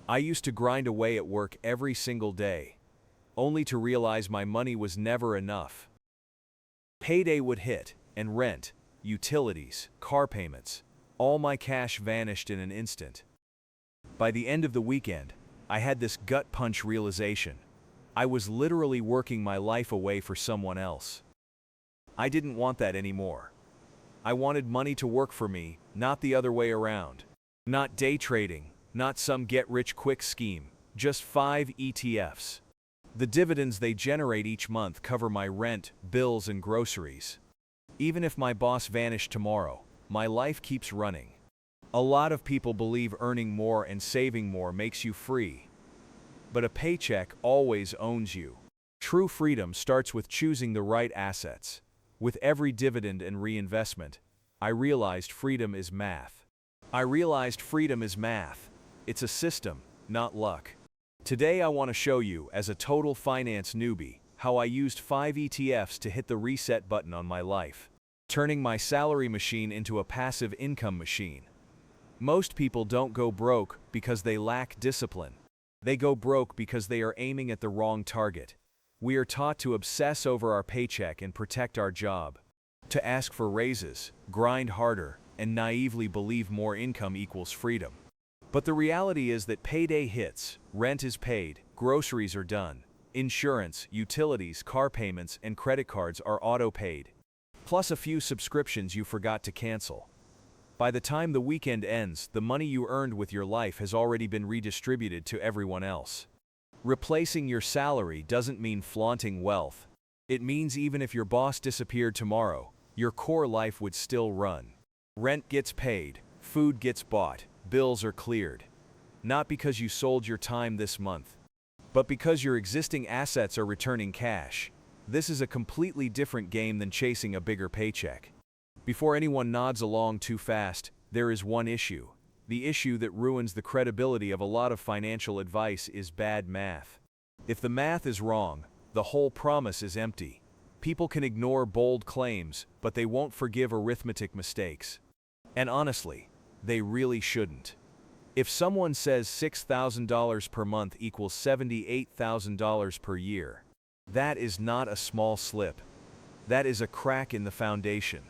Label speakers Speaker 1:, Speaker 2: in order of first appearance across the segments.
Speaker 1: I used to grind away at work every single day, only to realize my money was never enough. Payday would hit, and rent, utilities, car payments, all my cash vanished in an instant. By the end of the weekend, I had this gut punch realization. I was literally working my life away for someone else. I didn't want that anymore. I wanted money to work for me, not the other way around. Not day trading, not some get-rich-quick scheme, just 5 ETFs. The dividends they generate each month cover my rent, bills, and groceries. Even if my boss vanished tomorrow, my life keeps running. A lot of people believe earning more and saving more makes you free. But a paycheck always owns you. True freedom starts with choosing the right assets. With every dividend and reinvestment, I realized freedom is math. It's a system, not luck. Today I want to show you, as a total finance newbie, how I used 5 ETFs to hit the reset button on my life, turning my salary machine into a passive income machine. Most people don't go broke because they lack discipline. They go broke because they are aiming at the wrong target. We are taught to obsess over our paycheck and protect our job, to ask for raises, grind harder, and naively believe more income equals freedom. But the reality is that payday hits, rent is paid, groceries are done, insurance, utilities, car payments, and credit cards are auto-paid, plus a few subscriptions you forgot to cancel. By the time the weekend ends, the money you earned with your life has already been redistributed to everyone else. Replacing your salary doesn't mean flaunting wealth. It means even if your boss disappeared tomorrow, your core life would still run. Rent gets paid, food gets bought, bills are cleared. Not because you sold your time this month, but because your existing assets are returning cash. This is a completely different game than chasing a bigger paycheck. Before anyone nods along too fast, there is one issue. The issue that ruins the credibility of a lot of financial advice is bad math. If the math is wrong, the whole promise is empty. People can ignore bold claims, but they won't forgive arithmetic mistakes. And honestly, they really shouldn't. If someone says $6,000 per month equals $78,000 per year, that is not a small slip. That is a crack in the foundation.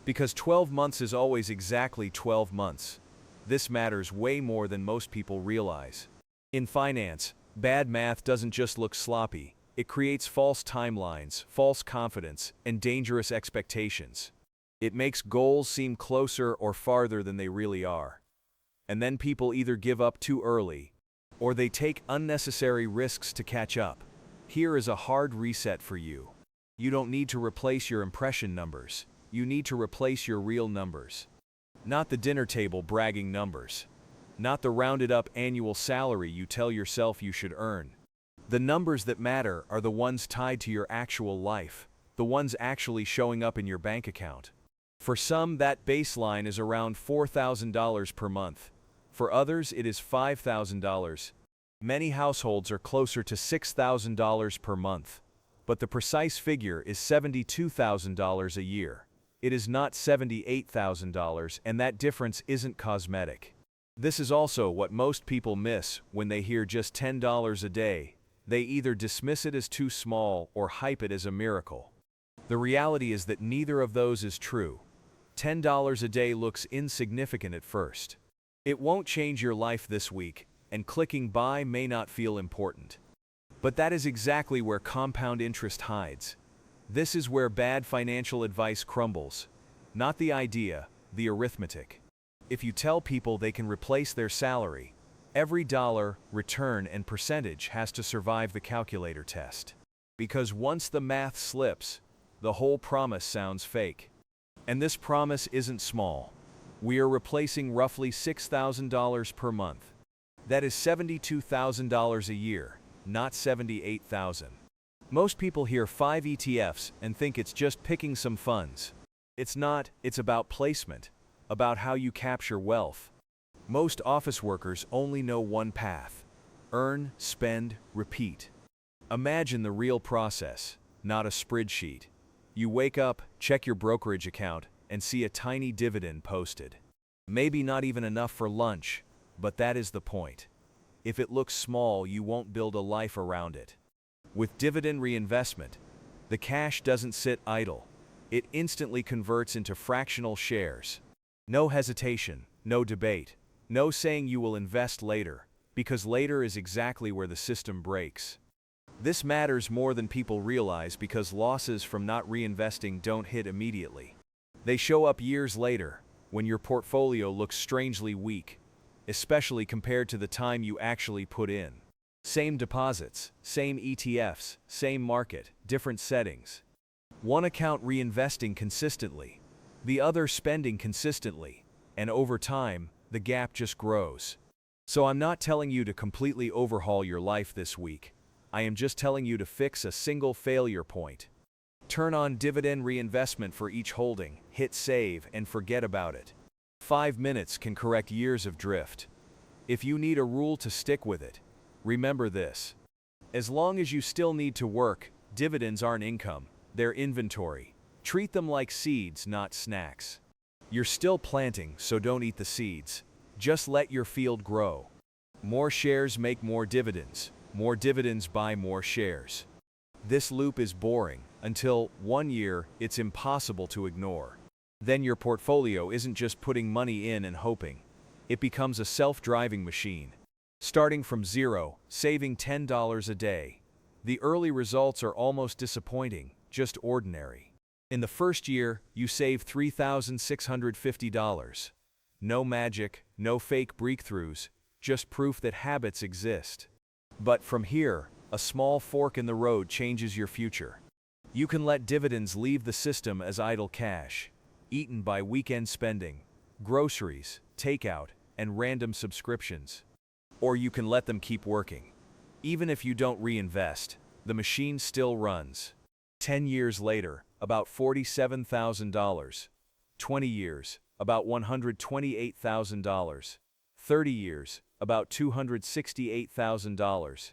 Speaker 1: Because 12 months is always exactly 12 months. This matters way more than most people realize. In finance, bad math doesn't just look sloppy. It creates false timelines, false confidence, and dangerous expectations. It makes goals seem closer or farther than they really are. And then people either give up too early, or they take unnecessary risks to catch up. Here is a hard reset for you. You don't need to replace your impression numbers. You need to replace your real numbers. Not the dinner table bragging numbers. Not the rounded up annual salary you tell yourself you should earn. The numbers that matter are the ones tied to your actual life, the ones actually showing up in your bank account. For some, that baseline is around $4,000 per month. For others, it is $5,000. Many households are closer to $6,000 per month. But the precise figure is $72,000 a year. It is not $78,000, and that difference isn't cosmetic. This is also what most people miss when they hear just $10 a day. They either dismiss it as too small or hype it as a miracle. The reality is that neither of those is true. $10 a day looks insignificant at first. It won't change your life this week, and clicking buy may not feel important. But that is exactly where compound interest hides. This is where bad financial advice crumbles. Not the idea, the arithmetic. If you tell people they can replace their salary, every dollar, return, and percentage has to survive the calculator test. Because once the math slips, the whole promise sounds fake. And this promise isn't small. We are replacing roughly $6,000 per month. That is $72,000 a year, not $78,000. Most people hear 5 ETFs and think it's just picking some funds. It's not, it's about placement, about how you capture wealth. Most office workers only know one path: earn, spend, repeat. Imagine the real process, not a spreadsheet. You wake up, check your brokerage account, and see a tiny dividend posted. Maybe not even enough for lunch, but that is the point. If it looks small, you won't build a life around it. With dividend reinvestment, the cash doesn't sit idle. It instantly converts into fractional shares. No hesitation, no debate, no saying you will invest later, because later is exactly where the system breaks. This matters more than people realize because losses from not reinvesting don't hit immediately. They show up years later, when your portfolio looks strangely weak, especially compared to the time you actually put in. Same deposits, same ETFs, same market, different settings. One account reinvesting consistently, the other spending consistently, and over time, the gap just grows. So I'm not telling you to completely overhaul your life this week. I am just telling you to fix a single failure point. Turn on dividend reinvestment for each holding, hit save, and forget about it. 5 minutes can correct years of drift. If you need a rule to stick with it, remember this. As long as you still need to work, dividends aren't income, they're inventory. Treat them like seeds, not snacks. You're still planting, so don't eat the seeds. Just let your field grow. More shares make more dividends. More dividends buy more shares. This loop is boring until, one year, it's impossible to ignore. Then your portfolio isn't just putting money in and hoping. It becomes a self-driving machine. Starting from zero, saving $10 a day. The early results are almost disappointing, just ordinary. In the first year, you save $3,650. No magic, no fake breakthroughs, just proof that habits exist. But from here, a small fork in the road changes your future. You can let dividends leave the system as idle cash, eaten by weekend spending, groceries, takeout, and random subscriptions. Or you can let them keep working. Even if you don't reinvest, the machine still runs. 10 years later, about $47,000. 20 years, about $128,000. 30 years, about $268,000.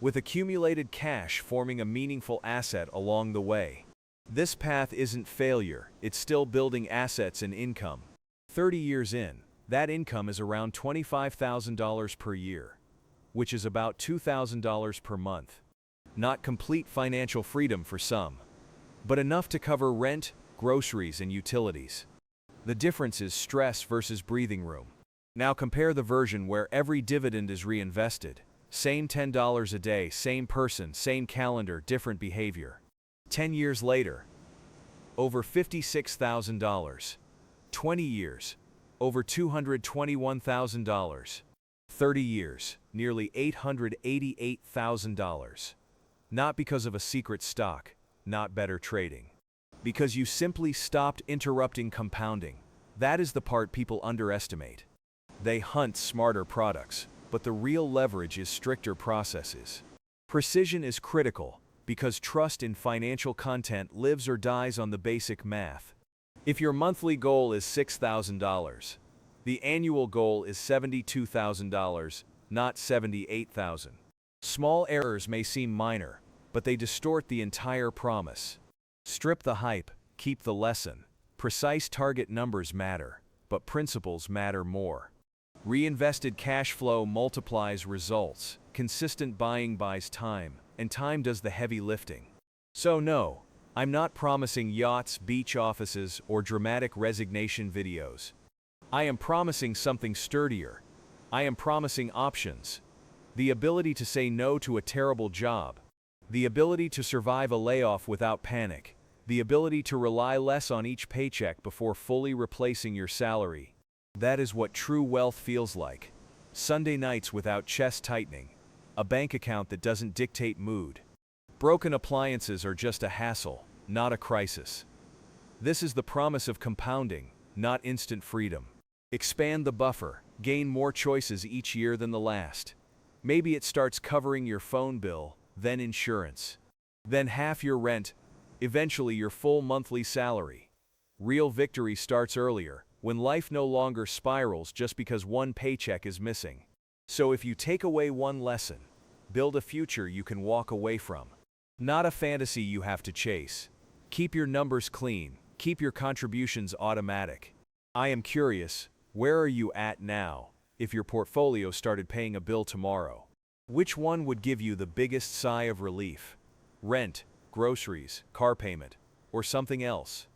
Speaker 1: With accumulated cash forming a meaningful asset along the way. This path isn't failure, it's still building assets and income. 30 years in, that income is around $25,000 per year, which is about $2,000 per month. Not complete financial freedom for some, but enough to cover rent, groceries, and utilities. The difference is stress versus breathing room. Now compare the version where every dividend is reinvested. Same $10 a day, same person, same calendar, different behavior. 10 years later, over $56,000. 20 years, over $221,000. 30 years, nearly $888,000. Not because of a secret stock, not better trading. Because you simply stopped interrupting compounding. That is the part people underestimate. They hunt smarter products, but the real leverage is stricter processes. Precision is critical, because trust in financial content lives or dies on the basic math. If your monthly goal is $6,000, the annual goal is $72,000, not $78,000. Small errors may seem minor, but they distort the entire promise. Strip the hype, keep the lesson. Precise target numbers matter, but principles matter more. Reinvested cash flow multiplies results. Consistent buying buys time, and time does the heavy lifting. So no, I'm not promising yachts, beach offices, or dramatic resignation videos. I am promising something sturdier. I am promising options. The ability to say no to a terrible job. The ability to survive a layoff without panic. The ability to rely less on each paycheck before fully replacing your salary. That is what true wealth feels like. Sunday nights without chest tightening. A bank account that doesn't dictate mood. Broken appliances are just a hassle, not a crisis. This is the promise of compounding, not instant freedom. Expand the buffer, gain more choices each year than the last. Maybe it starts covering your phone bill, then insurance. Then half your rent, eventually your full monthly salary. Real victory starts earlier, when life no longer spirals just because one paycheck is missing. So if you take away one lesson, build a future you can walk away from. Not a fantasy you have to chase. Keep your numbers clean, keep your contributions automatic. I am curious, where are you at now? if your portfolio started paying a bill tomorrow? Which one would give you the biggest sigh of relief? Rent, groceries, car payment, or something else?